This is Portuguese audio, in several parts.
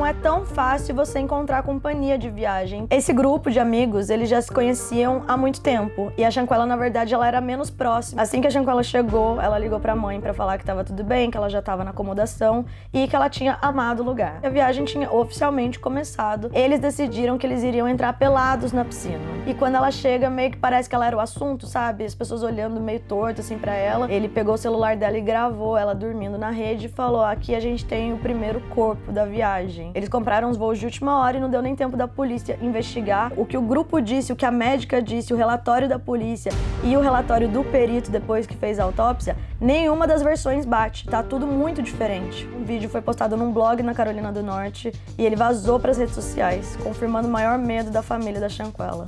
não é tão fácil você encontrar companhia de viagem. Esse grupo de amigos, eles já se conheciam há muito tempo, e a Shanquella, na verdade, ela era menos próxima. Assim que a Shanquella chegou, ela ligou pra mãe pra falar que tava tudo bem, que ela já tava na acomodação e que ela tinha amado o lugar. A viagem tinha oficialmente começado. Eles decidiram que eles iriam entrar pelados na piscina. E quando ela chega, meio que parece que ela era o assunto, sabe? As pessoas olhando meio torto assim pra ela. Ele pegou o celular dela e gravou ela dormindo na rede e falou: aqui a gente tem o primeiro corpo da viagem. Eles compraram os voos de última hora e não deu nem tempo da polícia investigar. O que o grupo disse, o que a médica disse, o relatório da polícia e o relatório do perito depois que fez a autópsia, nenhuma das versões bate. Tá tudo muito diferente. O vídeo foi postado num blog na Carolina do Norte e ele vazou para as redes sociais, confirmando o maior medo da família da Shanquella.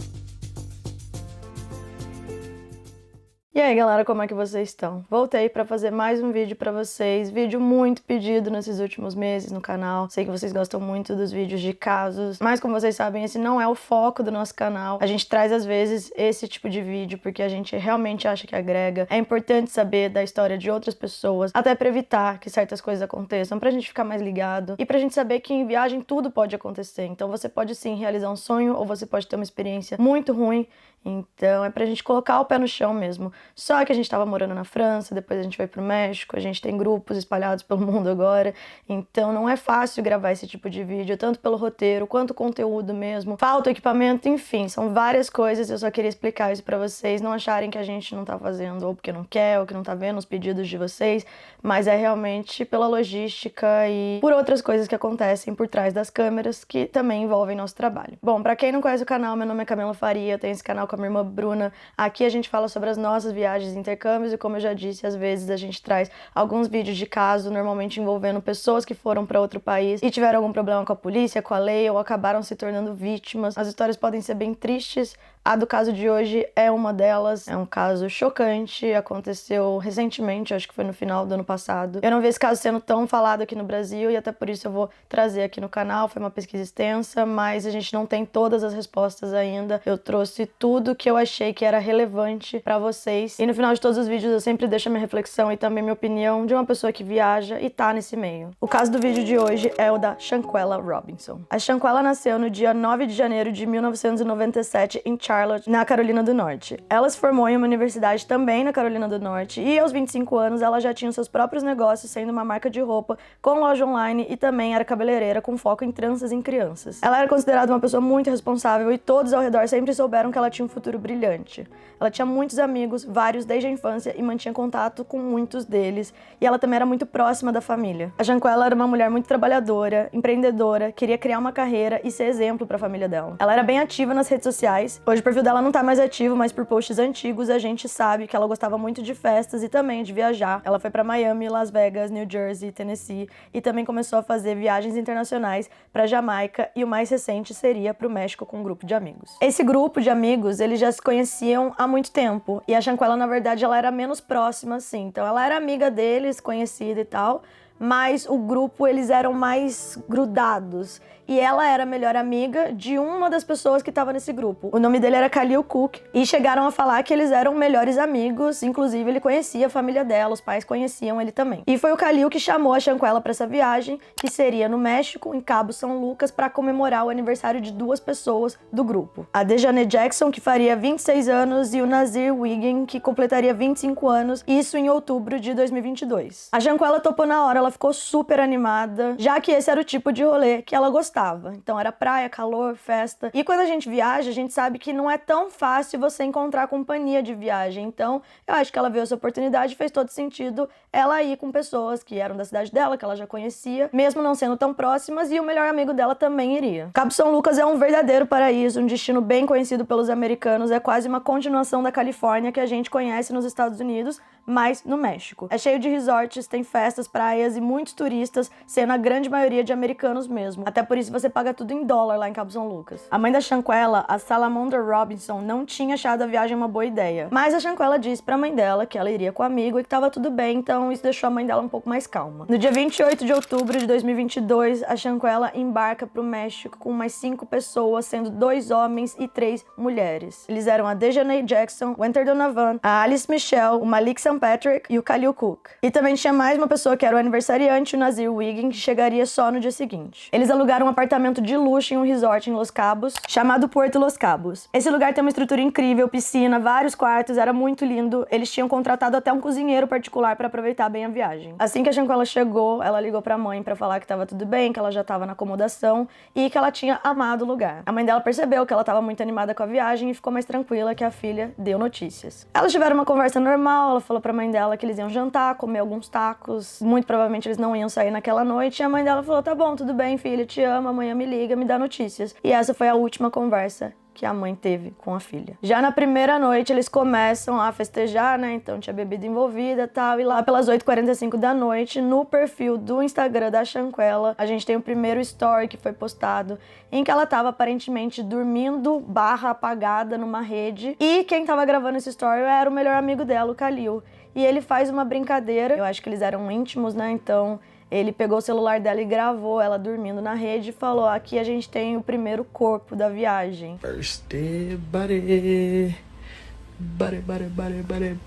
E aí, galera, como é que vocês estão? Voltei pra fazer mais um vídeo pra vocês, vídeo muito pedido nesses últimos meses no canal. Sei que vocês gostam muito dos vídeos de casos, mas como vocês sabem, esse não é o foco do nosso canal. A gente traz às vezes esse tipo de vídeo porque a gente realmente acha que agrega. É importante saber da história de outras pessoas, até pra evitar que certas coisas aconteçam, pra gente ficar mais ligado e pra gente saber que em viagem tudo pode acontecer. Então você pode sim realizar um sonho ou você pode ter uma experiência muito ruim. Então é pra gente colocar o pé no chão mesmo. Só que a gente tava morando na França, depois a gente foi pro México, a gente tem grupos espalhados pelo mundo agora, então não é fácil gravar esse tipo de vídeo, tanto pelo roteiro quanto conteúdo mesmo. Falta equipamento, enfim, são várias coisas. Eu só queria explicar isso pra vocês, não acharem que a gente não tá fazendo ou porque não quer, ou que não tá vendo os pedidos de vocês, mas é realmente pela logística e por outras coisas que acontecem por trás das câmeras que também envolvem nosso trabalho. Bom, pra quem não conhece o canal, meu nome é Camila Faria, eu tenho esse canal com a minha irmã Bruna. Aqui a gente fala sobre as nossas viagens e intercâmbios e, como eu já disse, às vezes a gente traz alguns vídeos de caso, normalmente envolvendo pessoas que foram para outro país e tiveram algum problema com a polícia, com a lei ou acabaram se tornando vítimas. As histórias podem ser bem tristes. A do caso de hoje é uma delas, é um caso chocante, aconteceu recentemente, acho que foi no final do ano passado. Eu não vi esse caso sendo tão falado aqui no Brasil e até por isso eu vou trazer aqui no canal. Foi uma pesquisa extensa, mas a gente não tem todas as respostas ainda. Eu trouxe tudo que eu achei que era relevante pra vocês. E no final de todos os vídeos eu sempre deixo a minha reflexão e também minha opinião de uma pessoa que viaja e tá nesse meio. O caso do vídeo de hoje é o da Shanquella Robinson. A Shanquella nasceu no dia 9 de janeiro de 1997 em Charlotte, na Carolina do Norte. Ela se formou em uma universidade também na Carolina do Norte e aos 25 anos ela já tinha seus próprios negócios, sendo uma marca de roupa com loja online e também era cabeleireira com foco em tranças em crianças. Ela era considerada uma pessoa muito responsável e todos ao redor sempre souberam que ela tinha um futuro brilhante. Ela tinha muitos amigos, vários desde a infância, e mantinha contato com muitos deles, e ela também era muito próxima da família. A Shanquella era uma mulher muito trabalhadora, empreendedora, queria criar uma carreira e ser exemplo para a família dela. Ela era bem ativa nas redes sociais. Hoje o perfil dela não tá mais ativo, mas por posts antigos a gente sabe que ela gostava muito de festas e também de viajar. Ela foi para Miami, Las Vegas, New Jersey, Tennessee e também começou a fazer viagens internacionais para Jamaica e o mais recente seria para o México com um grupo de amigos. Esse grupo de amigos, eles já se conheciam há muito tempo e a Shanquella, na verdade, ela era menos próxima, assim. Então ela era amiga deles, conhecida e tal, mas o grupo, eles eram mais grudados. E ela era a melhor amiga de uma das pessoas que estava nesse grupo. O nome dele era Khalil Cook. E chegaram a falar que eles eram melhores amigos. Inclusive, ele conhecia a família dela, os pais conheciam ele também. E foi o Khalil que chamou a Shanquella para essa viagem, que seria no México, em Cabo São Lucas, para comemorar o aniversário de duas pessoas do grupo. A Dejane Jackson, que faria 26 anos, e o Nazir Wiggin, que completaria 25 anos, isso em outubro de 2022. A Shanquella topou na hora, ela ficou super animada, já que esse era o tipo de rolê que ela gostava. Então era praia, calor, festa. E quando a gente viaja, a gente sabe que não é tão fácil você encontrar companhia de viagem. Então eu acho que ela viu essa oportunidade e fez todo sentido ela ir com pessoas que eram da cidade dela, que ela já conhecia, mesmo não sendo tão próximas, e o melhor amigo dela também iria. Cabo São Lucas é um verdadeiro paraíso, um destino bem conhecido pelos americanos, é quase uma continuação da Califórnia que a gente conhece nos Estados Unidos, mas no México. É cheio de resorts, tem festas, praias e muitos turistas, sendo a grande maioria de americanos mesmo. Até por isso você paga tudo em dólar lá em Cabo São Lucas. A mãe da Shanquella, a Salamondra Robinson, não tinha achado a viagem uma boa ideia. Mas a Shanquella disse pra mãe dela que ela iria com o amigo e que tava tudo bem, então isso deixou a mãe dela um pouco mais calma. No dia 28 de outubro de 2022, a Shanquella embarca pro México com mais 5 pessoas, sendo 2 homens e 3 mulheres. Eles eram a Dejane Jackson, o Winter Donovan, a Alice Michelle, o Malik Sean Patrick e o Khalil Cook. E também tinha mais uma pessoa que era o aniversariante, o Nazir Wiggin, que chegaria só no dia seguinte. Eles alugaram um apartamento de luxo em um resort em Los Cabos, chamado Puerto Los Cabos. Esse lugar tem uma estrutura incrível, piscina, vários quartos, era muito lindo. Eles tinham contratado até um cozinheiro particular para aproveitar bem a viagem. Assim que a Shanquella chegou, ela ligou pra mãe para falar que tava tudo bem, que ela já tava na acomodação e que ela tinha amado o lugar. A mãe dela percebeu que ela tava muito animada com a viagem e ficou mais tranquila que a filha deu notícias. Elas tiveram uma conversa normal, ela falou pra mãe dela que eles iam jantar, comer alguns tacos, muito provavelmente eles não iam sair naquela noite, e a mãe dela falou: tá bom, tudo bem, filha, te amo, amanhã me liga, me dá notícias. E essa foi a última conversa que a mãe teve com a filha. Já na primeira noite, eles começam a festejar, né? Então tinha bebida envolvida e tal. E lá pelas 8h45 da noite, no perfil do Instagram da Shanquella, a gente tem o primeiro story que foi postado, em que ela tava aparentemente dormindo / apagada numa rede. E quem tava gravando esse story era o melhor amigo dela, o Khalil. E ele faz uma brincadeira, eu acho que eles eram íntimos, né? Então ele pegou o celular dela e gravou ela dormindo na rede e falou: aqui a gente tem o primeiro corpo da viagem. First body,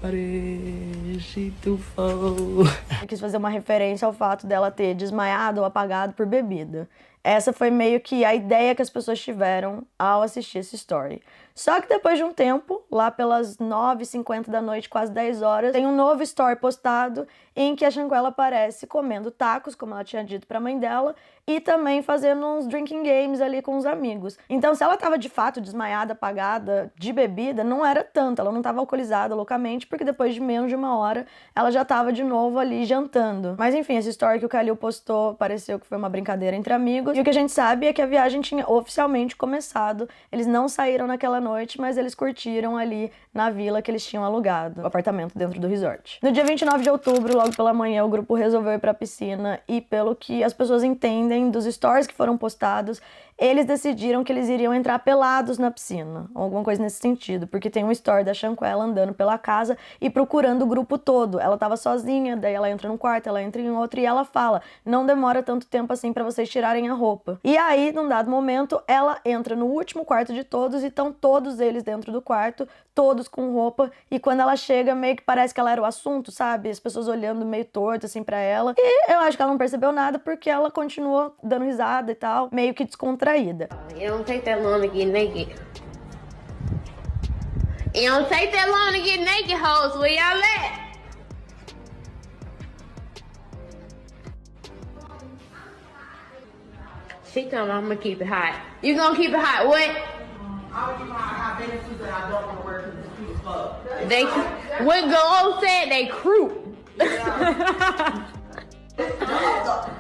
body, she too full. Eu quis fazer uma referência ao fato dela ter desmaiado ou apagado por bebida. Essa foi meio que a ideia que as pessoas tiveram ao assistir esse story. Só que depois de um tempo, lá pelas 9h50 da noite, quase 10 horas, tem um novo story postado em que a Shanquella aparece comendo tacos, como ela tinha dito pra mãe dela, e também fazendo uns drinking games ali com os amigos. Então, se ela tava de fato desmaiada, apagada de bebida, não era tanto, ela não tava alcoolizada loucamente, porque depois de menos de uma hora, ela já tava de novo ali jantando. Mas enfim, esse story que o Khalil postou pareceu que foi uma brincadeira entre amigos, e o que a gente sabe é que a viagem tinha oficialmente começado. Eles não saíram naquela noite, mas eles curtiram ali na vila que eles tinham alugado, o apartamento dentro do resort. No dia 29 de outubro, logo pela manhã, o grupo resolveu ir pra piscina e, pelo que as pessoas entendem dos stories que foram postados, eles decidiram que eles iriam entrar pelados na piscina, ou alguma coisa nesse sentido, porque tem um story da Shanquella andando pela casa e procurando o grupo todo. Ela tava sozinha, daí ela entra num quarto, ela entra em outro e ela fala: não demora tanto tempo assim pra vocês tirarem a roupa. E aí, num dado momento, ela entra no último quarto de todos e estão todos eles dentro do quarto, todos com roupa, e quando ela chega, meio que parece que ela era o assunto, sabe? As pessoas olhando meio torto assim pra ela. E eu acho que ela não percebeu nada porque ela continuou dando risada e tal, meio que descontraída. It don't take that long to get naked. It don't take that long to get naked, hoes. Where y'all at? She told me I'm gonna keep it hot. You gonna keep it hot? What? I'll keep my hot bathing suits that I don't want to wear because it's cute as fuck. They, what Go said, they croup.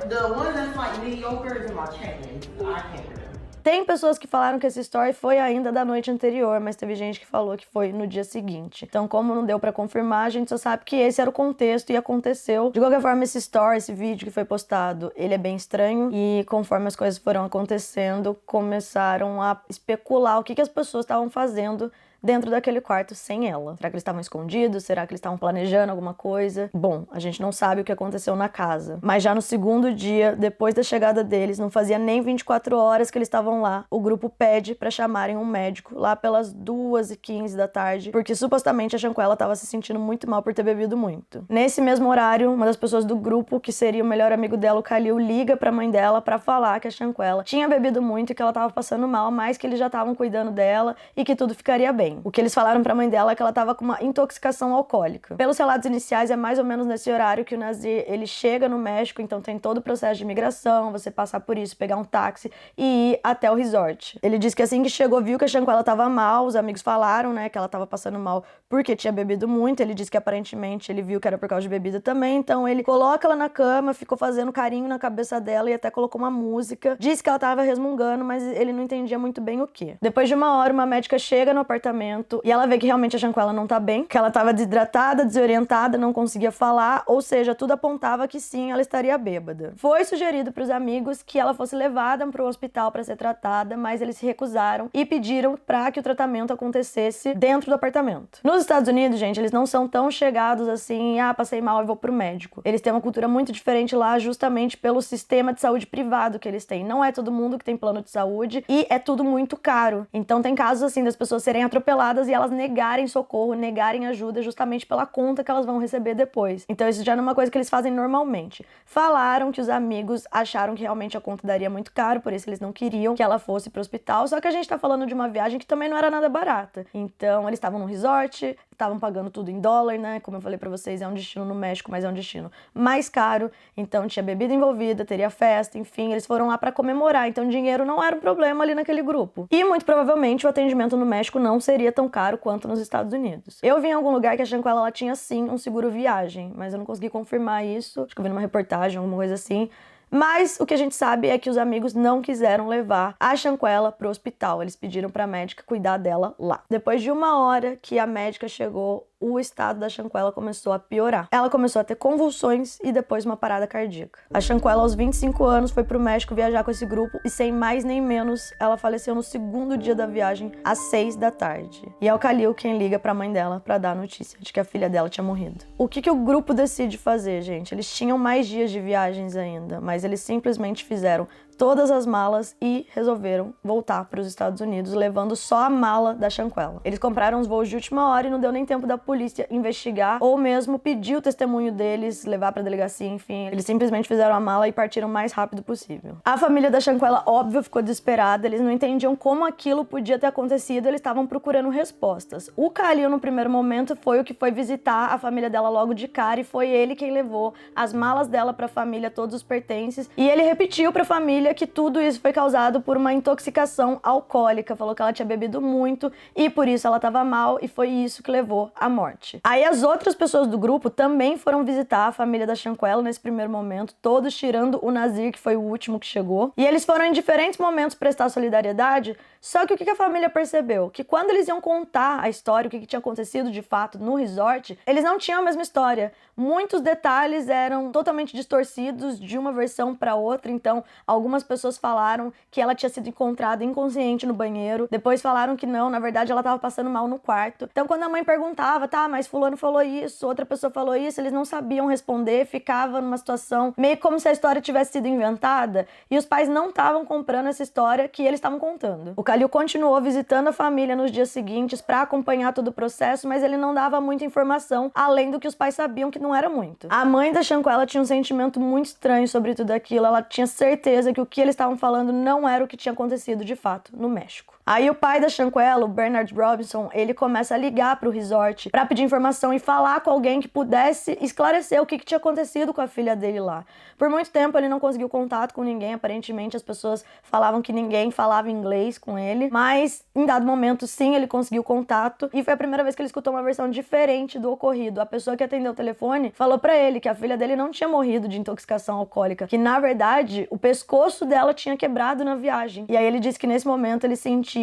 The one that's like mediocre is in my check-in. I can't wear them. Tem pessoas que falaram que esse story foi ainda da noite anterior, mas teve gente que falou que foi no dia seguinte. Então, como não deu pra confirmar, a gente só sabe que esse era o contexto e aconteceu. De qualquer forma, esse story, esse vídeo que foi postado, ele é bem estranho e conforme as coisas foram acontecendo, começaram a especular o que as pessoas estavam fazendo dentro daquele quarto sem ela. Será que eles estavam escondidos? Será que eles estavam planejando alguma coisa? Bom, a gente não sabe o que aconteceu na casa. Mas já no segundo dia, depois da chegada deles, não fazia nem 24 horas que eles estavam lá, o grupo pede pra chamarem um médico lá pelas 2h15 da tarde, porque supostamente a Shanquella tava se sentindo muito mal por ter bebido muito. Nesse mesmo horário, uma das pessoas do grupo, que seria o melhor amigo dela, o Khalil, liga pra mãe dela pra falar que a Shanquella tinha bebido muito e que ela tava passando mal, mas que eles já estavam cuidando dela e que tudo ficaria bem. O que eles falaram pra mãe dela é que ela tava com uma intoxicação alcoólica. Pelos relatos iniciais, é mais ou menos nesse horário que o Nazir, ele chega no México, então tem todo o processo de imigração, você passar por isso, pegar um táxi e ir até o resort. Ele disse que assim que chegou, viu que a Shanquella tava mal, os amigos falaram, né, que ela tava passando mal porque tinha bebido muito. Ele disse que aparentemente ele viu que era por causa de bebida também, então ele coloca ela na cama, ficou fazendo carinho na cabeça dela e até colocou uma música. Disse que ela tava resmungando, mas ele não entendia muito bem o que. Depois de uma hora, uma médica chega no apartamento e ela vê que realmente a Shanquella não tá bem, que ela tava desidratada, desorientada, não conseguia falar, ou seja, tudo apontava que sim, ela estaria bêbada. Foi sugerido pros amigos que ela fosse levada pro hospital para ser tratada, mas eles se recusaram e pediram para que o tratamento acontecesse dentro do apartamento. Nos Estados Unidos, gente, eles não são tão chegados assim, passei mal e vou pro médico. Eles têm uma cultura muito diferente lá, justamente pelo sistema de saúde privado que eles têm. Não é todo mundo que tem plano de saúde e é tudo muito caro. Então tem casos assim das pessoas serem atropeladas atropeladas e elas negarem socorro, negarem ajuda justamente pela conta que elas vão receber depois. Então isso já não é uma coisa que eles fazem normalmente. Falaram que os amigos acharam que realmente a conta daria muito caro, por isso eles não queriam que ela fosse pro hospital, só que a gente tá falando de uma viagem que também não era nada barata. Então eles estavam num resort, estavam pagando tudo em dólar, né? Como eu falei pra vocês, é um destino no México, mas é um destino mais caro, então tinha bebida envolvida, teria festa, enfim, eles foram lá pra comemorar, então dinheiro não era um problema ali naquele grupo. E muito provavelmente o atendimento no México não seria tão caro quanto nos Estados Unidos. Eu vi em algum lugar que a Shanquella, ela tinha sim um seguro viagem, mas eu não consegui confirmar isso, acho que eu vi numa reportagem, alguma coisa assim. Mas o que a gente sabe é que os amigos não quiseram levar a Shanquella pro hospital. Eles pediram pra médica cuidar dela lá. Depois de 1 hora que a médica chegou, o estado da Shanquella começou a piorar. Ela começou a ter convulsões e depois uma parada cardíaca. A Shanquella, aos 25 anos, foi pro México viajar com esse grupo e, sem mais nem menos, ela faleceu no segundo dia da viagem, às 6 da tarde. E é o Khalil quem liga pra mãe dela pra dar a notícia de que a filha dela tinha morrido. O que o grupo decide fazer, gente? Eles tinham mais dias de viagens ainda, mas eles simplesmente fizeram todas as malas e resolveram voltar para os Estados Unidos, levando só a mala da Shanquella. Eles compraram os voos de última hora e não deu nem tempo da polícia investigar ou mesmo pedir o testemunho deles, levar para a delegacia, enfim. Eles simplesmente fizeram a mala e partiram o mais rápido possível. A família da Shanquella, óbvio, ficou desesperada, eles não entendiam como aquilo podia ter acontecido, eles estavam procurando respostas. O Khalil, no primeiro momento, foi o que foi visitar a família dela logo de cara e foi ele quem levou as malas dela para a família, todos os pertences, e ele repetiu para a família que tudo isso foi causado por uma intoxicação alcoólica, falou que ela tinha bebido muito e por isso ela estava mal e foi isso que levou à morte. Aí as outras pessoas do grupo também foram visitar a família da Shanquella nesse primeiro momento, todos tirando o Nazir, que foi o último que chegou, e eles foram em diferentes momentos prestar solidariedade, só que o que a família percebeu? Que quando eles iam contar a história, o que tinha acontecido de fato no resort, eles não tinham a mesma história. Muitos detalhes eram totalmente distorcidos de uma versão para outra, então algumas pessoas falaram que ela tinha sido encontrada inconsciente no banheiro, depois falaram que não, na verdade ela estava passando mal no quarto. Então quando a mãe perguntava, tá, mas fulano falou isso, outra pessoa falou isso, eles não sabiam responder, ficava numa situação meio como se a história tivesse sido inventada e os pais não estavam comprando essa história que eles estavam contando. O Khalil continuou visitando a família nos dias seguintes para acompanhar todo o processo, mas ele não dava muita informação, além do que os pais sabiam que não era muito. A mãe da Shanquella tinha um sentimento muito estranho sobre tudo aquilo, ela tinha certeza que o que eles estavam falando não era o que tinha acontecido de fato no México. Aí o pai da Shanquella, o Bernard Robinson, ele começa a ligar pro resort para pedir informação e falar com alguém que pudesse esclarecer o que tinha acontecido com a filha dele lá. Por muito tempo ele não conseguiu contato com ninguém, aparentemente as pessoas falavam que ninguém falava inglês com ele, mas em dado momento sim, ele conseguiu contato e foi a primeira vez que ele escutou uma versão diferente do ocorrido. A pessoa que atendeu o telefone falou pra ele que a filha dele não tinha morrido de intoxicação alcoólica, que na verdade o pescoço dela tinha quebrado na viagem. E aí ele disse que nesse momento ele sentia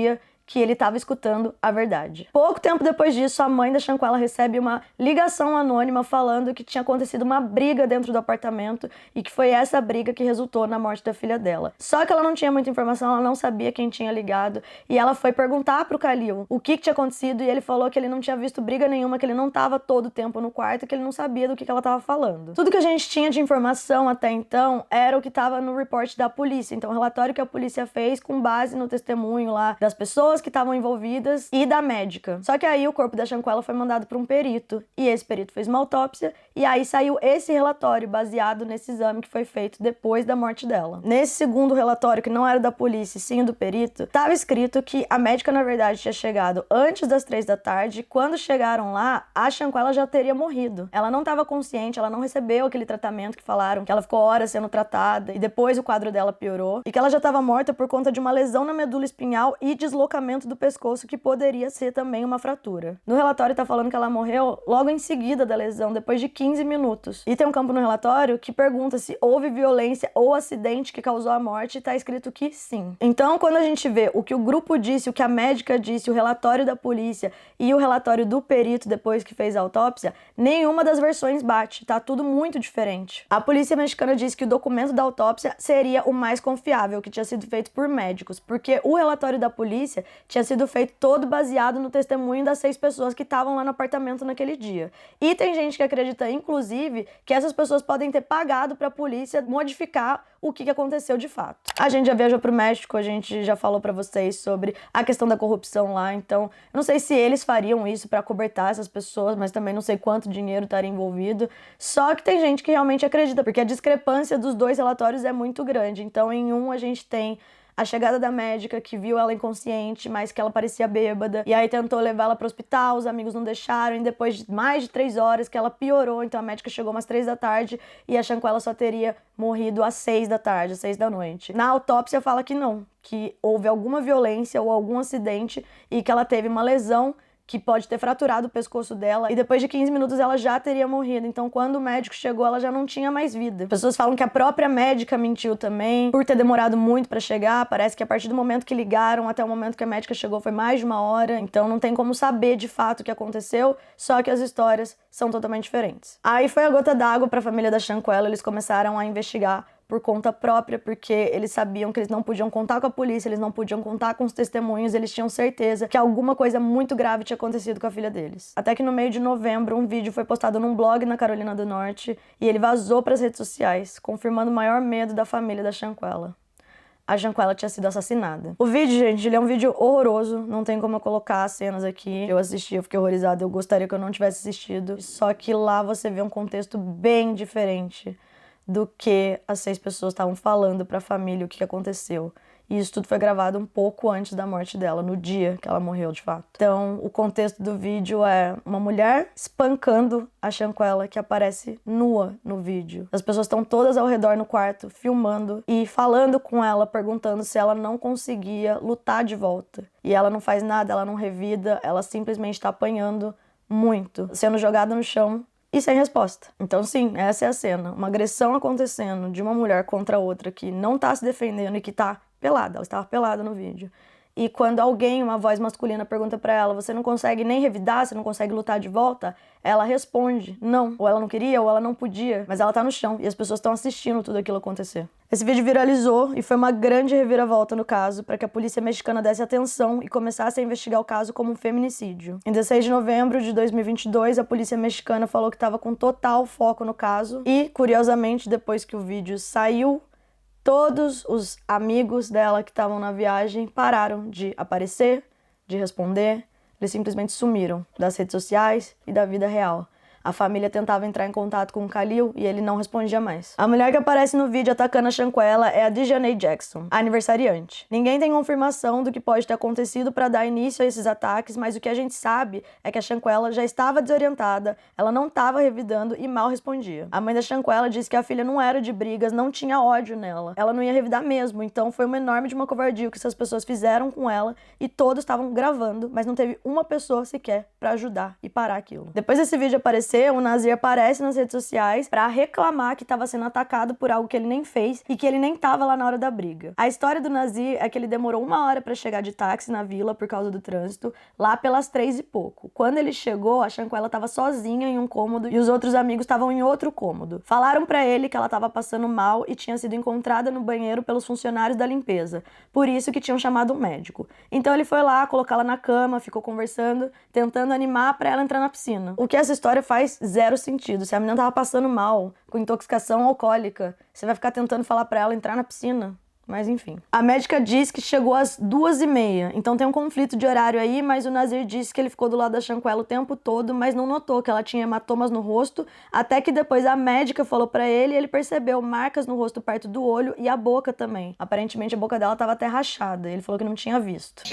que ele estava escutando a verdade. Pouco tempo depois disso, a mãe da Shanquella recebe uma ligação anônima falando que tinha acontecido uma briga dentro do apartamento e que foi essa briga que resultou na morte da filha dela. Só que ela não tinha muita informação, ela não sabia quem tinha ligado e ela foi perguntar pro Khalil o que tinha acontecido e ele falou que ele não tinha visto briga nenhuma, que ele não estava todo o tempo no quarto, que ele não sabia do que ela estava falando. Tudo que a gente tinha de informação até então era o que estava no report da polícia, então o relatório que a polícia fez com base no testemunho lá das pessoas que estavam envolvidas e da médica. Só que aí o corpo da Shanquella foi mandado para um perito e esse perito fez uma autópsia e aí saiu esse relatório baseado nesse exame que foi feito depois da morte dela. Nesse segundo relatório, que não era da polícia, sim do perito, estava escrito que a médica na verdade tinha chegado antes das 3 da tarde e quando chegaram lá, a Shanquella já teria morrido. Ela não estava consciente, ela não recebeu aquele tratamento que falaram, que ela ficou horas sendo tratada e depois o quadro dela piorou e que ela já estava morta por conta de uma lesão na medula espinhal e deslocamento do pescoço que poderia ser também uma fratura. No relatório tá falando que ela morreu logo em seguida da lesão, depois de 15 minutos. E tem um campo no relatório que pergunta se houve violência ou acidente que causou a morte e tá escrito que sim. Então, quando a gente vê o que o grupo disse, o que a médica disse, o relatório da polícia e o relatório do perito depois que fez a autópsia, nenhuma das versões bate, tá tudo muito diferente. A polícia mexicana disse que o documento da autópsia seria o mais confiável, que tinha sido feito por médicos, porque o relatório da polícia tinha sido feito todo baseado no testemunho das 6 pessoas que estavam lá no apartamento naquele dia. E tem gente que acredita, inclusive, que essas pessoas podem ter pagado para a polícia modificar o que aconteceu de fato. A gente já viajou pro México, a gente já falou para vocês sobre a questão da corrupção lá, então eu não sei se eles fariam isso para cobertar essas pessoas, mas também não sei quanto dinheiro estaria envolvido. Só que tem gente que realmente acredita, porque a discrepância dos 2 relatórios é muito grande. Então, em um a gente tem a chegada da médica que viu ela inconsciente, mas que ela parecia bêbada, e aí tentou levá-la para o hospital, os amigos não deixaram, e depois de mais de 3 horas que ela piorou, então a médica chegou umas 3 da tarde e a Shanquella só teria morrido às 6 da tarde, às 6 da noite. Na autópsia fala que não, que houve alguma violência ou algum acidente e que ela teve uma lesão que pode ter fraturado o pescoço dela, e depois de 15 minutos ela já teria morrido. Então, quando o médico chegou, ela já não tinha mais vida. Pessoas falam que a própria médica mentiu também, por ter demorado muito pra chegar. Parece que a partir do momento que ligaram até o momento que a médica chegou foi mais de 1 hora. Então, não tem como saber de fato o que aconteceu, só que as histórias são totalmente diferentes. Aí foi a gota d'água pra família da Shanquella, eles começaram a investigar por conta própria, porque eles sabiam que eles não podiam contar com a polícia, eles não podiam contar com os testemunhos, eles tinham certeza que alguma coisa muito grave tinha acontecido com a filha deles. Até que no meio de novembro, um vídeo foi postado num blog na Carolina do Norte e ele vazou para as redes sociais, confirmando o maior medo da família da Shanquella. A Shanquella tinha sido assassinada. O vídeo, gente, ele é um vídeo horroroso, não tem como eu colocar as cenas aqui. Eu assisti, eu fiquei horrorizada, eu gostaria que eu não tivesse assistido. Só que lá você vê um contexto bem diferente do que as 6 pessoas estavam falando para a família o que aconteceu. E isso tudo foi gravado um pouco antes da morte dela, no dia que ela morreu de fato. Então, o contexto do vídeo é uma mulher espancando a Shanquella, que aparece nua no vídeo. As pessoas estão todas ao redor no quarto, filmando e falando com ela, perguntando se ela não conseguia lutar de volta. E ela não faz nada, ela não revida, ela simplesmente está apanhando muito, sendo jogada no chão e sem resposta. Então, sim, essa é a cena. Uma agressão acontecendo de uma mulher contra outra que não tá se defendendo e que tá pelada. Ela estava pelada no vídeo. E quando alguém, uma voz masculina, pergunta pra ela, você não consegue nem revidar, você não consegue lutar de volta? Ela responde, não. Ou ela não queria, ou ela não podia. Mas ela tá no chão e as pessoas estão assistindo tudo aquilo acontecer. Esse vídeo viralizou e foi uma grande reviravolta no caso para que a polícia mexicana desse atenção e começasse a investigar o caso como um feminicídio. Em 16 de novembro de 2022, a polícia mexicana falou que estava com total foco no caso e, curiosamente, depois que o vídeo saiu, todos os amigos dela que estavam na viagem pararam de aparecer, de responder. Eles simplesmente sumiram das redes sociais e da vida real. A família tentava entrar em contato com o Khalil e ele não respondia mais. A mulher que aparece no vídeo atacando a Shanquella é a Dijanay Jackson, a aniversariante. Ninguém tem confirmação do que pode ter acontecido para dar início a esses ataques, mas o que a gente sabe é que a Shanquella já estava desorientada, ela não estava revidando e mal respondia. A mãe da Shanquella disse que a filha não era de brigas, não tinha ódio nela. Ela não ia revidar mesmo, então foi uma enorme de uma covardia o que essas pessoas fizeram com ela e todos estavam gravando, mas não teve uma pessoa sequer para ajudar e parar aquilo. Depois desse vídeo aparecer, o Nazir aparece nas redes sociais para reclamar que estava sendo atacado por algo que ele nem fez e que ele nem estava lá na hora da briga. A história do Nazir é que ele demorou 1 hora para chegar de táxi na vila por causa do trânsito, lá pelas 3 e pouco. Quando ele chegou, a Shanquella estava sozinha em um cômodo e os outros amigos estavam em outro cômodo. Falaram para ele que ela estava passando mal e tinha sido encontrada no banheiro pelos funcionários da limpeza, por isso que tinham chamado um médico. Então ele foi lá, colocá-la na cama, ficou conversando, tentando animar para ela entrar na piscina. O que essa história faz 0 sentido. Se a menina tava passando mal, com intoxicação alcoólica, você vai ficar tentando falar pra ela entrar na piscina? Mas enfim. A médica diz que chegou às 2h30, então tem um conflito de horário aí, mas o Nazir disse que ele ficou do lado da Shanquella o tempo todo, mas não notou que ela tinha hematomas no rosto, até que depois a médica falou pra ele e ele percebeu marcas no rosto perto do olho e a boca também. Aparentemente a boca dela tava até rachada, ele falou que não tinha visto.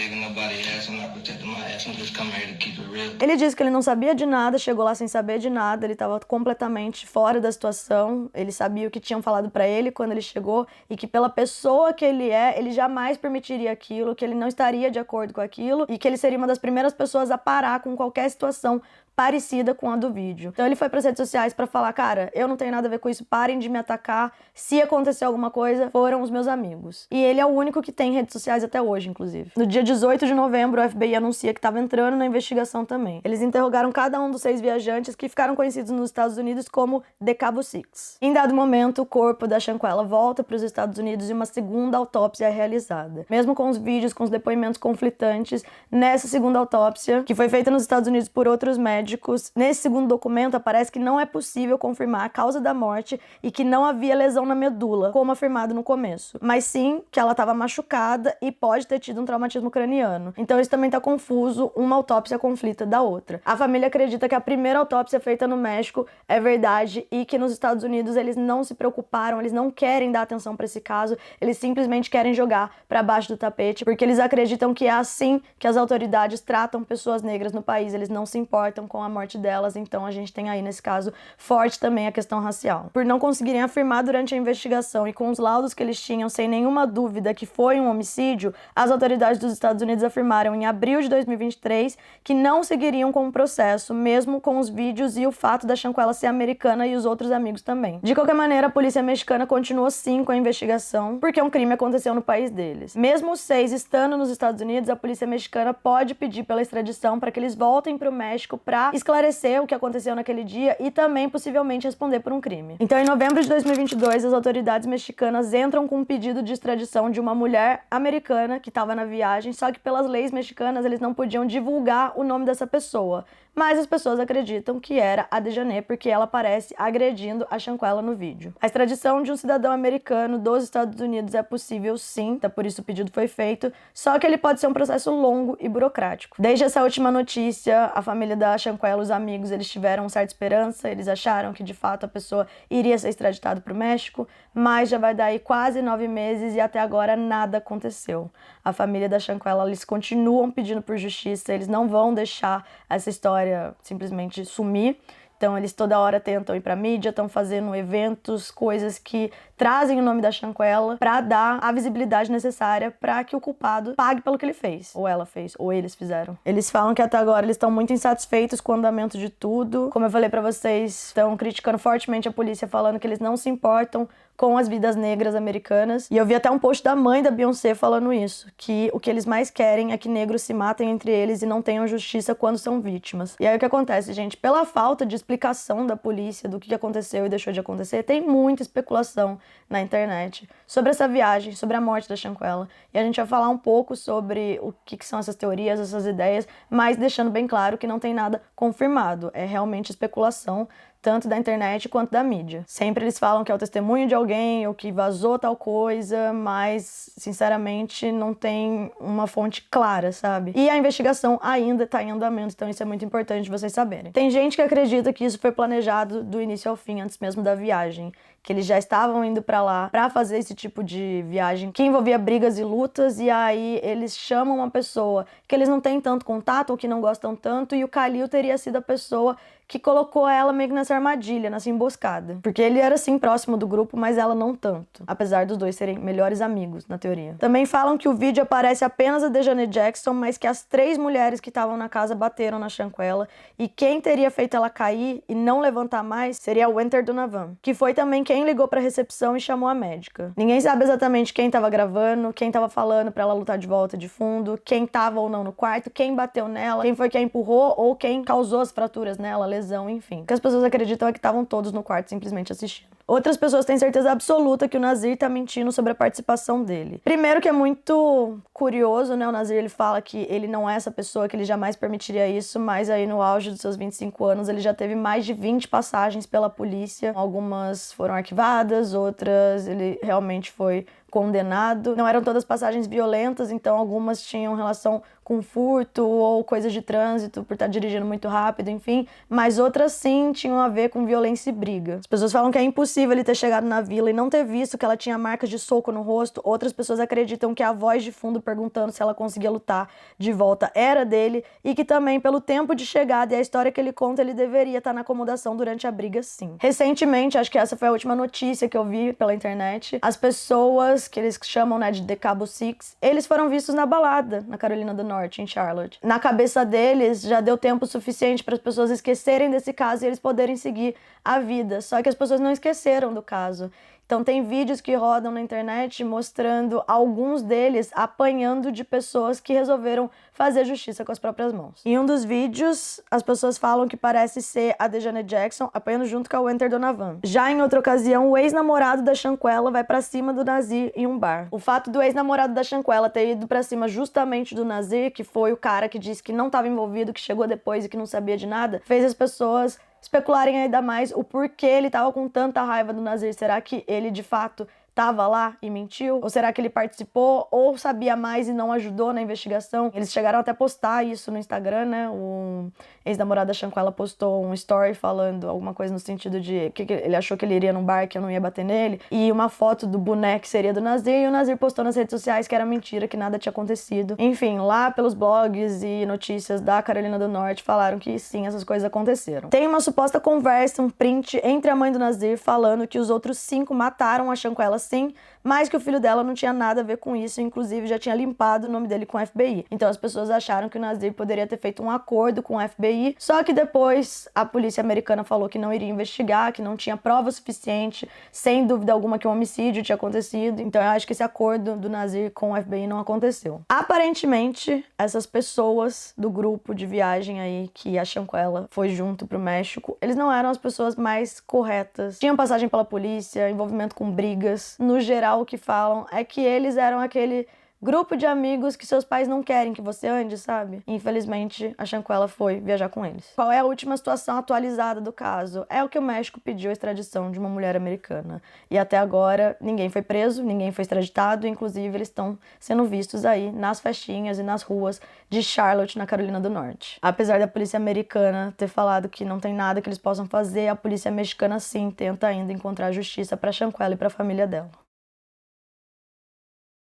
Ele disse que ele não sabia de nada, chegou lá sem saber de nada, ele tava completamente fora da situação, ele sabia o que tinham falado pra ele quando ele chegou e que pela pessoa que ele é, ele jamais permitiria aquilo, que ele não estaria de acordo com aquilo e que ele seria uma das primeiras pessoas a parar com qualquer situação parecida com a do vídeo. Então ele foi para as redes sociais para falar, cara, eu não tenho nada a ver com isso, parem de me atacar, se acontecer alguma coisa, foram os meus amigos. E ele é o único que tem redes sociais até hoje, inclusive. No dia 18 de novembro, o FBI anuncia que estava entrando na investigação também. Eles interrogaram cada um dos 6 viajantes que ficaram conhecidos nos Estados Unidos como The Cabo Six. Em dado momento, o corpo da Shanquella volta para os Estados Unidos e uma segunda autópsia é realizada. Mesmo com os vídeos, com os depoimentos conflitantes, nessa segunda autópsia, que foi feita nos Estados Unidos por outros médicos, nesse segundo documento aparece que não é possível confirmar a causa da morte e que não havia lesão na medula, como afirmado no começo, mas sim que ela estava machucada e pode ter tido um traumatismo craniano. Então isso também está confuso, uma autópsia conflita da outra. A família acredita que a primeira autópsia feita no México é verdade e que nos Estados Unidos eles não se preocuparam, eles não querem dar atenção para esse caso, eles simplesmente querem jogar para baixo do tapete, porque eles acreditam que é assim que as autoridades tratam pessoas negras no país, eles não se importam com a morte delas, então a gente tem aí nesse caso forte também a questão racial. Por não conseguirem afirmar durante a investigação e com os laudos que eles tinham sem nenhuma dúvida que foi um homicídio, as autoridades dos Estados Unidos afirmaram em abril de 2023 que não seguiriam com o processo, mesmo com os vídeos e o fato da Shanquella ser americana e os outros amigos também. De qualquer maneira, a polícia mexicana continuou sim com a investigação, porque um crime aconteceu no país deles. Mesmo os 6 estando nos Estados Unidos, a polícia mexicana pode pedir pela extradição para que eles voltem para o México para esclarecer o que aconteceu naquele dia e também possivelmente responder por um crime. Então, em novembro de 2022, as autoridades mexicanas entram com um pedido de extradição de uma mulher americana que estava na viagem, só que pelas leis mexicanas eles não podiam divulgar o nome dessa pessoa. Mas as pessoas acreditam que era a Dejanay porque ela aparece agredindo a Shanquella no vídeo. A extradição de um cidadão americano dos Estados Unidos é possível sim, tá, por isso o pedido foi feito, só que ele pode ser um processo longo e burocrático. Desde essa última notícia, a família da Shanquella, os amigos, eles tiveram certa esperança, eles acharam que de fato a pessoa iria ser extraditada para o México, mas já vai dar aí quase 9 meses e até agora nada aconteceu. A família da Shanquella, eles continuam pedindo por justiça, eles não vão deixar essa história simplesmente sumir. Então eles toda hora tentam ir pra mídia, estão fazendo eventos, coisas que trazem o nome da Shanquella pra dar a visibilidade necessária pra que o culpado pague pelo que ele fez. Ou ela fez, ou eles fizeram. Eles falam que até agora eles estão muito insatisfeitos com o andamento de tudo. Como eu falei pra vocês, estão criticando fortemente a polícia, falando que eles não se importam com as vidas negras americanas. E eu vi até um post da mãe da Beyoncé falando isso, que o que eles mais querem é que negros se matem entre eles e não tenham justiça quando são vítimas. E aí o que acontece, gente? Pela falta de explicação da polícia do que aconteceu e deixou de acontecer, tem muita especulação na internet sobre essa viagem, sobre a morte da Shanquella. E a gente vai falar um pouco sobre o que são essas teorias, essas ideias, mas deixando bem claro que não tem nada confirmado. É realmente especulação, tanto da internet quanto da mídia. Sempre eles falam que é o testemunho de alguém ou que vazou tal coisa, mas, sinceramente, não tem uma fonte clara, sabe? E a investigação ainda tá em andamento, então isso é muito importante vocês saberem. Tem gente que acredita que isso foi planejado do início ao fim, antes mesmo da viagem, que eles já estavam indo pra lá pra fazer esse tipo de viagem que envolvia brigas e lutas, e aí eles chamam uma pessoa que eles não têm tanto contato ou que não gostam tanto, e o Khalil teria sido a pessoa que colocou ela meio que nessa armadilha, nessa emboscada. Porque ele era, sim, próximo do grupo, mas ela não tanto. Apesar dos dois serem melhores amigos, na teoria. Também falam que o vídeo aparece apenas a Dejanay Jackson, mas que as 3 mulheres que estavam na casa bateram na Shanquella. E quem teria feito ela cair e não levantar mais seria o Winter Donovan, que foi também quem ligou pra recepção e chamou a médica. Ninguém sabe exatamente quem tava gravando, quem tava falando pra ela lutar de volta de fundo, quem tava ou não no quarto, quem bateu nela, quem foi que a empurrou ou quem causou as fraturas nela, lesão, enfim. O que as pessoas acreditam é que estavam todos no quarto simplesmente assistindo. Outras pessoas têm certeza absoluta que o Nazir tá mentindo sobre a participação dele. Primeiro que é muito curioso, né? O Nazir, ele fala que ele não é essa pessoa, que ele jamais permitiria isso, mas aí no auge dos seus 25 anos ele já teve mais de 20 passagens pela polícia. Algumas foram arquivadas, outras ele realmente foi condenado. Não eram todas passagens violentas, então algumas tinham relação com furto ou coisas de trânsito por estar dirigindo muito rápido, enfim, mas outras sim tinham a ver com violência e briga. As pessoas falam que é impossível possível ele ter chegado na vila e não ter visto que ela tinha marcas de soco no rosto. Outras pessoas acreditam que a voz de fundo perguntando se ela conseguia lutar de volta era dele e que também, pelo tempo de chegada e a história que ele conta, ele deveria estar na acomodação durante a briga, sim. Recentemente, acho que essa foi a última notícia que eu vi pela internet, as pessoas que eles chamam, né, de The Cabo Six, eles foram vistos na balada na Carolina do Norte, em Charlotte. Na cabeça deles, já deu tempo suficiente para as pessoas esquecerem desse caso e eles poderem seguir a vida. Só que as pessoas não esqueceram do caso. Então tem vídeos que rodam na internet mostrando alguns deles apanhando de pessoas que resolveram fazer justiça com as próprias mãos. Em um dos vídeos, as pessoas falam que parece ser a Dejane Jackson apanhando junto com a Winter Donovan. Já em outra ocasião, o ex-namorado da Shanquella vai pra cima do Nasir em um bar. O fato do ex-namorado da Shanquella ter ido pra cima justamente do Nasir, que foi o cara que disse que não estava envolvido, que chegou depois e que não sabia de nada, fez as pessoas especularem ainda mais o porquê ele tava com tanta raiva do Nasir. Será que ele de fato tava lá e mentiu? Ou será que ele participou ou sabia mais e não ajudou na investigação? Eles chegaram até a postar isso no Instagram, né? O ex-namorado da Shanquella postou um story falando alguma coisa no sentido de que ele achou que ele iria num bar, que eu não ia bater nele, e uma foto do boneco que seria do Nasir, e o Nasir postou nas redes sociais que era mentira, que nada tinha acontecido. Enfim, lá pelos blogs e notícias da Carolina do Norte falaram que sim, essas coisas aconteceram. Tem uma suposta conversa, um print entre a mãe do Nasir falando que os outros 5 mataram a Shanquella sim, mas que o filho dela não tinha nada a ver com isso, inclusive já tinha limpado o nome dele com o FBI. Então as pessoas acharam que o Nasir poderia ter feito um acordo com o FBI, só que depois a polícia americana falou que não iria investigar, que não tinha prova suficiente, sem dúvida alguma que um homicídio tinha acontecido. Então eu acho que esse acordo do Nasir com o FBI não aconteceu. Aparentemente, essas pessoas do grupo de viagem aí que a Shanquella foi junto pro México, eles não eram as pessoas mais corretas. Tinham passagem pela polícia, envolvimento com brigas. No geral, o que falam é que eles eram aquele grupo de amigos que seus pais não querem que você ande, sabe? Infelizmente, a Shanquella foi viajar com eles. Qual é a última situação atualizada do caso? É o que o México pediu a extradição de uma mulher americana. E até agora, ninguém foi preso, ninguém foi extraditado, inclusive eles estão sendo vistos aí nas festinhas e nas ruas de Charlotte, na Carolina do Norte. Apesar da polícia americana ter falado que não tem nada que eles possam fazer, a polícia mexicana sim tenta ainda encontrar justiça para Shanquella e para a família dela.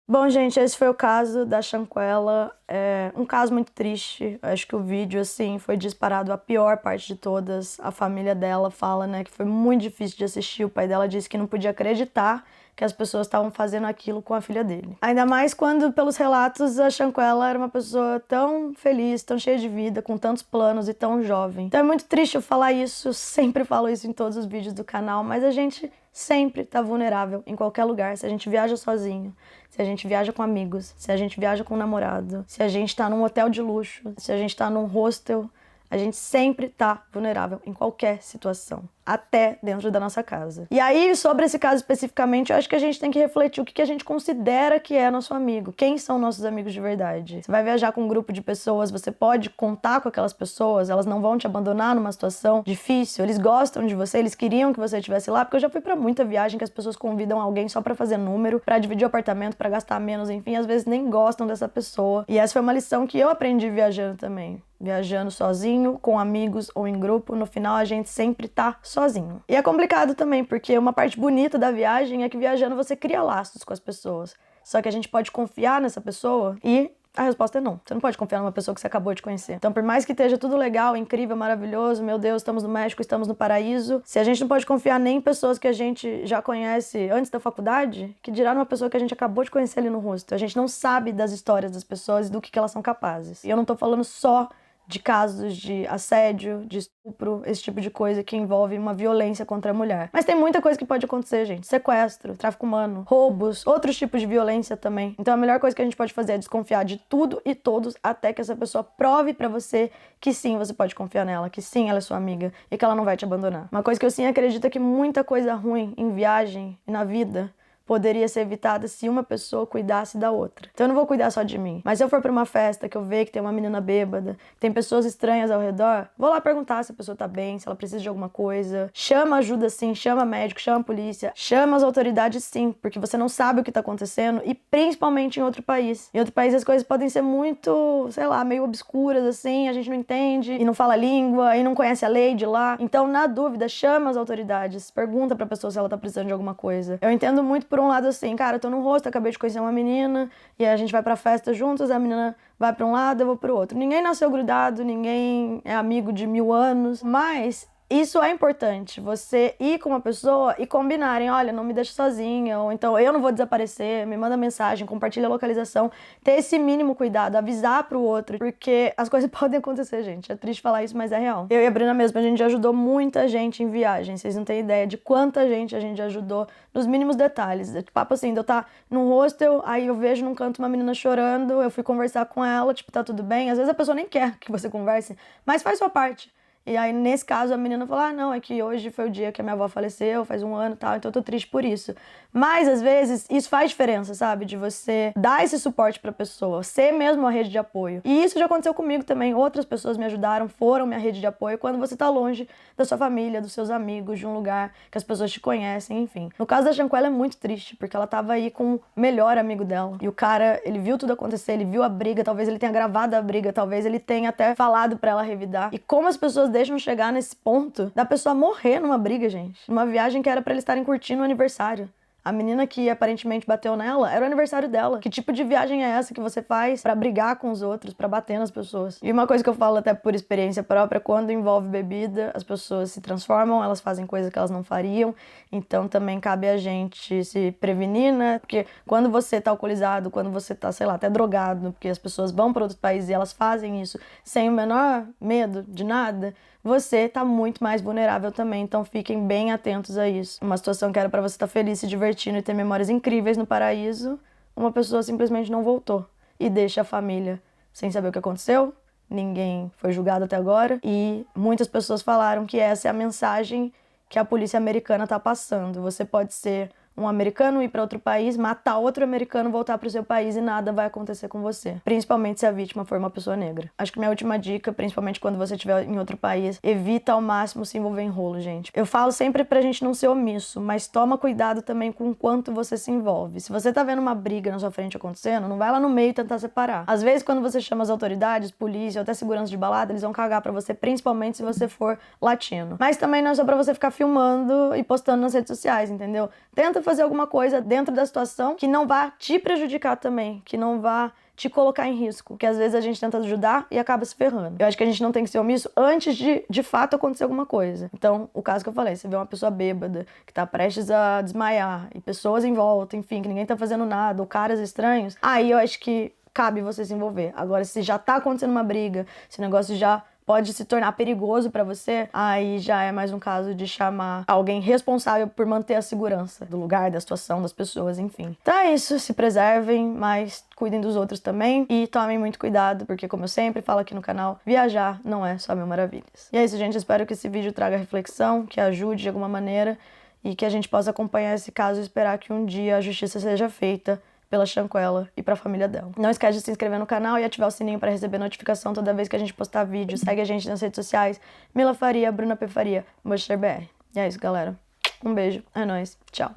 Bom, gente, esse foi o caso da Shanquella. É um caso muito triste. Acho que o vídeo, assim, foi disparado a pior parte de todas. A família dela fala, né, que foi muito difícil de assistir. O pai dela disse que não podia acreditar que as pessoas estavam fazendo aquilo com a filha dele. Ainda mais quando, pelos relatos, a Shanquella era uma pessoa tão feliz, tão cheia de vida, com tantos planos e tão jovem. Então é muito triste eu falar isso, eu sempre falo isso em todos os vídeos do canal, mas a gente sempre tá vulnerável em qualquer lugar. Se a gente viaja sozinho, se a gente viaja com amigos, se a gente viaja com um namorado, se a gente tá num hotel de luxo, se a gente tá num hostel, a gente sempre tá vulnerável em qualquer situação, até dentro da nossa casa. E aí, sobre esse caso especificamente, eu acho que a gente tem que refletir o que a gente considera que é nosso amigo. Quem são nossos amigos de verdade? Você vai viajar com um grupo de pessoas, você pode contar com aquelas pessoas, elas não vão te abandonar numa situação difícil, eles gostam de você, eles queriam que você estivesse lá, porque eu já fui pra muita viagem que as pessoas convidam alguém só pra fazer número, pra dividir o apartamento, pra gastar menos, enfim, às vezes nem gostam dessa pessoa. E essa foi uma lição que eu aprendi viajando também. Viajando sozinho, com amigos ou em grupo, no final a gente sempre tá sozinho. E é complicado também, porque uma parte bonita da viagem é que viajando você cria laços com as pessoas. Só que a gente pode confiar nessa pessoa e a resposta é não. Você não pode confiar numa pessoa que você acabou de conhecer. Então, por mais que esteja tudo legal, incrível, maravilhoso, meu Deus, estamos no México, estamos no paraíso, se a gente não pode confiar nem em pessoas que a gente já conhece antes da faculdade, que dirá numa pessoa que a gente acabou de conhecer ali no rosto. A gente não sabe das histórias das pessoas e do que elas são capazes. E eu não tô falando só de casos de assédio, de estupro, esse tipo de coisa que envolve uma violência contra a mulher. Mas tem muita coisa que pode acontecer, gente. Sequestro, tráfico humano, roubos, outros tipos de violência também. Então a melhor coisa que a gente pode fazer é desconfiar de tudo e todos até que essa pessoa prove pra você que sim, você pode confiar nela, que sim, ela é sua amiga e que ela não vai te abandonar. Uma coisa que eu sim acredito é que muita coisa ruim em viagem e na vida poderia ser evitada se uma pessoa cuidasse da outra. Então eu não vou cuidar só de mim. Mas se eu for pra uma festa que eu ver que tem uma menina bêbada, que tem pessoas estranhas ao redor, vou lá perguntar se a pessoa tá bem, se ela precisa de alguma coisa. Chama ajuda sim, chama médico, chama polícia, chama as autoridades sim, porque você não sabe o que tá acontecendo e principalmente em outro país. Em outro país as coisas podem ser muito, sei lá, meio obscuras assim, a gente não entende e não fala a língua e não conhece a lei de lá. Então, na dúvida, chama as autoridades, pergunta pra pessoa se ela tá precisando de alguma coisa. Eu entendo muito por um lado assim, cara, eu tô no rosto, acabei de conhecer uma menina e a gente vai pra festa juntos, a menina vai pra um lado, eu vou pro outro. Ninguém nasceu grudado, ninguém é amigo de 1000 anos, mas isso é importante, você ir com uma pessoa e combinarem, olha, não me deixa sozinha, ou então eu não vou desaparecer, me manda mensagem, compartilha a localização, ter esse mínimo cuidado, avisar pro outro, porque as coisas podem acontecer, gente, é triste falar isso, mas é real. Eu e a Bruna mesmo, a gente ajudou muita gente em viagem, vocês não têm ideia de quanta gente a gente ajudou nos mínimos detalhes, papo assim, de eu estar num hostel, aí eu vejo num canto uma menina chorando, eu fui conversar com ela, tipo, tá tudo bem, às vezes a pessoa nem quer que você converse, mas faz sua parte. E aí, nesse caso, a menina falou, não, é que hoje foi o dia que a minha avó faleceu, faz 1 ano e tal, então eu tô triste por isso. Mas, às vezes, isso faz diferença, sabe? De você dar esse suporte pra pessoa, ser mesmo a rede de apoio. E isso já aconteceu comigo também. Outras pessoas me ajudaram, foram minha rede de apoio quando você tá longe da sua família, dos seus amigos, de um lugar que as pessoas te conhecem, enfim. No caso da Shanquella é muito triste, porque ela tava aí com o melhor amigo dela. E o cara, ele viu tudo acontecer, ele viu a briga, talvez ele tenha gravado a briga, talvez ele tenha até falado pra ela revidar. E como as pessoas deixam chegar nesse ponto da pessoa morrer numa briga, gente. Numa viagem que era pra eles estarem curtindo o aniversário. A menina que aparentemente bateu nela, era o aniversário dela. Que tipo de viagem é essa que você faz pra brigar com os outros, pra bater nas pessoas? E uma coisa que eu falo até por experiência própria, quando envolve bebida, as pessoas se transformam, elas fazem coisas que elas não fariam. Então também cabe a gente se prevenir, né? Porque quando você tá alcoolizado, quando você tá, sei lá, até drogado, porque as pessoas vão pra outros países e elas fazem isso sem o menor medo de nada, você tá muito mais vulnerável também, então fiquem bem atentos a isso. Uma situação que era pra você estar feliz, se divertindo e ter memórias incríveis no paraíso, uma pessoa simplesmente não voltou e deixa a família sem saber o que aconteceu, ninguém foi julgado até agora e muitas pessoas falaram que essa é a mensagem que a polícia americana tá passando. Você pode ser um americano ir para outro país, matar outro americano, voltar para o seu país e nada vai acontecer com você. Principalmente se a vítima for uma pessoa negra. Acho que minha última dica, principalmente quando você estiver em outro país, evita ao máximo se envolver em rolo, gente. Eu falo sempre pra gente não ser omisso, mas toma cuidado também com o quanto você se envolve. Se você tá vendo uma briga na sua frente acontecendo, não vai lá no meio tentar separar. Às vezes, quando você chama as autoridades, polícia ou até segurança de balada, eles vão cagar pra você, principalmente se você for latino. Mas também não é só pra você ficar filmando e postando nas redes sociais, entendeu? Tenta fazer alguma coisa dentro da situação que não vá te prejudicar também, que não vá te colocar em risco, porque às vezes a gente tenta ajudar e acaba se ferrando. Eu acho que a gente não tem que ser omisso antes de fato acontecer alguma coisa. Então, o caso que eu falei, você vê uma pessoa bêbada, que tá prestes a desmaiar, e pessoas em volta, enfim, que ninguém tá fazendo nada, ou caras estranhos, aí eu acho que cabe você se envolver. Agora, se já tá acontecendo uma briga, se o negócio já pode se tornar perigoso pra você, aí já é mais um caso de chamar alguém responsável por manter a segurança do lugar, da situação, das pessoas, enfim. Então é isso, se preservem, mas cuidem dos outros também e tomem muito cuidado, porque como eu sempre falo aqui no canal, viajar não é só mil maravilhas. E é isso, gente, espero que esse vídeo traga reflexão, que ajude de alguma maneira e que a gente possa acompanhar esse caso e esperar que um dia a justiça seja feita pela Shanquella e pra família dela. Não esquece de se inscrever no canal e ativar o sininho para receber notificação toda vez que a gente postar vídeo. Segue a gente nas redes sociais. Mila Faria, Bruna P. Faria, Buster BR. E é isso, galera. Um beijo. É nóis. Tchau.